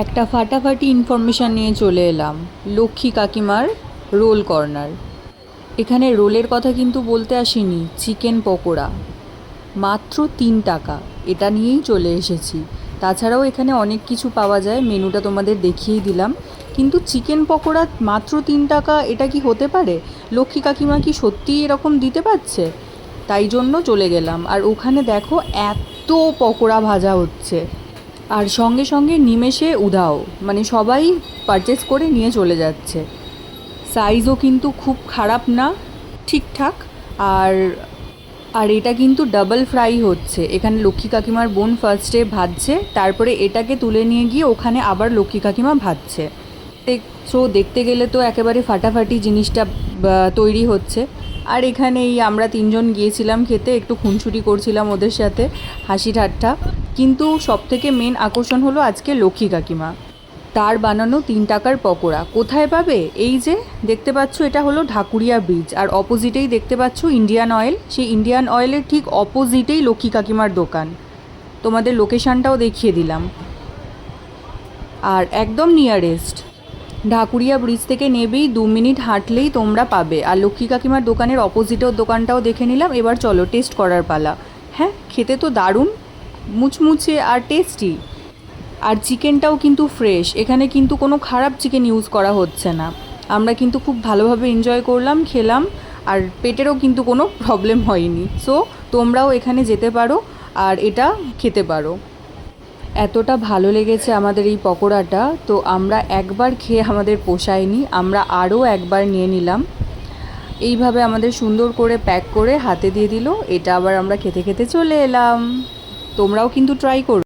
একটা ফাটাফাটি ইনফরমেশান নিয়ে চলে এলাম, লক্ষ্মী কাকিমার রোল কর্নার। এখানে রোলের কথা কিন্তু বলতে আসিনি, চিকেন পকোড়া মাত্র 3 টাকা, এটা নিয়েই চলে এসেছি। তাছাড়াও এখানে অনেক কিছু পাওয়া যায়, মেনুটা তোমাদের দেখিয়েই দিলাম, কিন্তু চিকেন পকোড়া মাত্র 3 টাকা, এটা কি হতে পারে? লক্ষ্মী কাকিমা কি সত্যিই এরকম দিতে পারছে? তাই জন্য চলে গেলাম। আর ওখানে দেখো এত পকোড়া ভাজা হচ্ছে, আর সঙ্গে সঙ্গে নিমেষে উধাও, মানে সবাই পারচেস করে নিয়ে চলে যাচ্ছে। সাইজও কিন্তু খুব খারাপ না, ঠিকঠাক। আর আর এটা কিন্তু ডাবল ফ্রাই হচ্ছে। এখানে লক্ষ্মী কাকিমার বোন ফার্স্টে ভাজছে, তারপরে এটাকে তুলে নিয়ে গিয়ে ওখানে আবার লক্ষ্মী কাকিমা ভাজছে। সো দেখতে গেলে তো একেবারে ফাটাফাটি জিনিসটা তৈরি হচ্ছে। আর এখানে এই আমরা 3জন গিয়েছিলাম খেতে, একটু খুনসুটি করছিলাম ওদের সাথে, হাসি ঠাট্টা। কিন্তু সবথেকে মেন আকর্ষণ হলো আজকে লক্ষ্মী কাকিমা, তার বানানো 3 টাকার পকোড়া। কোথায় পাবে? এই যে দেখতে পাচ্ছ, এটা হলো ঢাকুরিয়া ব্রিজ, আর অপোজিটেই দেখতে পাচ্ছ ইন্ডিয়ান অয়েল। সেই ইন্ডিয়ান অয়েলের ঠিক অপোজিটেই লক্ষ্মী কাকিমার দোকান। তোমাদের লোকেশানটাও দেখিয়ে দিলাম। আর একদম নিয়ারেস্ট, ঢাকুরিয়া ব্রিজ থেকে নেবেই 2 মিনিট হাঁটলেই তোমরা পাবে। আর লক্ষ্মী কাকিমার দোকানের অপোজিটেও দোকানটাও দেখে নিলাম। এবার চলো টেস্ট করার পালা। হ্যাঁ, খেতে তো দারুণ, মুচমুচে আর টেস্টি। আর চিকেনটাও কিন্তু ফ্রেশ, এখানে কিন্তু কোনো খারাপ চিকেন ইউজ করা হচ্ছে না। আমরা কিন্তু খুব ভালোভাবে এনজয় করলাম, খেলাম, আর পেটেরও কিন্তু কোনো প্রবলেম হয়নি। সো তোমরাও এখানে যেতে পারো আর এটা খেতে পারো। এতটা ভালো লেগেছে আমাদের এই পকোড়াটা, তো আমরা একবার খেয়ে আমাদের পোষায়নি, আমরা আরও একবার নিয়ে নিলাম। এইভাবে আমাদের সুন্দর করে প্যাক করে হাতে দিয়ে দিল, এটা আবার আমরা খেতে খেতে চলে এলাম। তোমরাও কিন্তু ট্রাই করো।